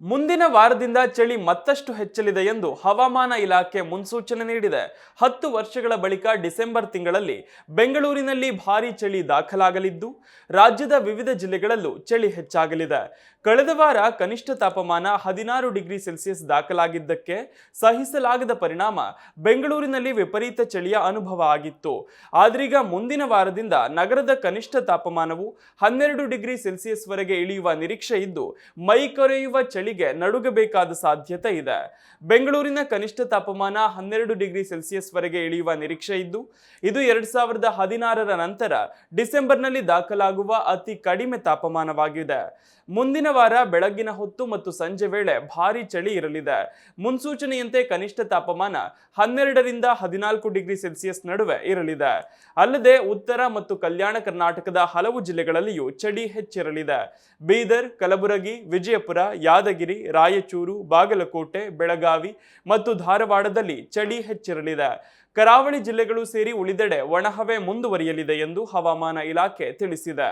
ಮುಂದಿನ ವಾರದಿಂದ ಚಳಿ ಮತ್ತಷ್ಟು ಹೆಚ್ಚಲಿದೆ ಎಂದು ಹವಾಮಾನ ಇಲಾಖೆ ಮುನ್ಸೂಚನೆ ನೀಡಿದೆ. 10 ವರ್ಷಗಳ ಬಳಿಕ ಡಿಸೆಂಬರ್ ತಿಂಗಳಲ್ಲಿ ಬೆಂಗಳೂರಿನಲ್ಲಿ ಭಾರೀ ಚಳಿ ದಾಖಲಾಗಲಿದ್ದು, ರಾಜ್ಯದ ವಿವಿಧ ಜಿಲ್ಲೆಗಳಲ್ಲೂ ಚಳಿ ಹೆಚ್ಚಾಗಲಿದೆ. ಕಳೆದ ವಾರ ಕನಿಷ್ಠ ತಾಪಮಾನ 16 ಡಿಗ್ರಿ ಸೆಲ್ಸಿಯಸ್ ದಾಖಲಾಗಿದ್ದಕ್ಕೆ ಸಹಿಸಲಾಗದ ಪರಿಣಾಮ ಬೆಂಗಳೂರಿನಲ್ಲಿ ವಿಪರೀತ ಚಳಿಯ ಅನುಭವ ಆಗಿತ್ತು. ಆದ್ರೀಗ ಮುಂದಿನ ವಾರದಿಂದ ನಗರದ ಕನಿಷ್ಠ ತಾಪಮಾನವು 12 ಡಿಗ್ರಿ ಸೆಲ್ಸಿಯಸ್ ವರೆಗೆ ಇಳಿಯುವ ನಿರೀಕ್ಷೆ ಇದ್ದು, ಮೈ ಕೊರೆಯುವ ಚಳಿಗೆ ನಡುಗಬೇಕಾದ ಸಾಧ್ಯತೆ ಇದೆ. ಬೆಂಗಳೂರಿನ ಕನಿಷ್ಠ ತಾಪಮಾನ 12 ಡಿಗ್ರಿ ಸೆಲ್ಸಿಯಸ್ ವರೆಗೆ ಇಳಿಯುವ ನಿರೀಕ್ಷೆ ಇದ್ದು, ಇದು 2016ರ ನಂತರ ಡಿಸೆಂಬರ್ನಲ್ಲಿ ದಾಖಲಾಗುವ ಅತಿ ಕಡಿಮೆ ತಾಪಮಾನವಾಗಿದೆ. ಮುಂದಿನ ವಾರ ಬೆಳಗ್ಗಿನ ಹೊತ್ತು ಮತ್ತು ಸಂಜೆ ವೇಳೆ ಭಾರೀ ಚಳಿ ಇರಲಿದೆ. ಮುನ್ಸೂಚನೆಯಂತೆ ಕನಿಷ್ಠ ತಾಪಮಾನ 12ರಿಂದ 14 ಡಿಗ್ರಿ ಸೆಲ್ಸಿಯಸ್ ನಡುವೆ ಇರಲಿದೆ. ಅಲ್ಲದೆ ಉತ್ತರ ಮತ್ತು ಕಲ್ಯಾಣ ಕರ್ನಾಟಕದ ಹಲವು ಜಿಲ್ಲೆಗಳಲ್ಲಿಯೂ ಚಳಿ ಹೆಚ್ಚಿರಲಿದೆ. ಬೀದರ್, ಕಲಬುರಗಿ, ವಿಜಯಪುರ, ಯಾದಗಿರಿ, ರಾಯಚೂರು, ಬಾಗಲಕೋಟೆ, ಬೆಳಗಾವಿ ಮತ್ತು ಧಾರವಾಡದಲ್ಲಿ ಚಳಿ ಹೆಚ್ಚಿರಲಿದೆ. ಕರಾವಳಿ ಜಿಲ್ಲೆಗಳು ಸೇರಿ ಉಳಿದೆಡೆ ಒಣಹವೆ ಮುಂದುವರಿಯಲಿದೆ ಎಂದು ಹವಾಮಾನ ಇಲಾಖೆ ತಿಳಿಸಿದೆ.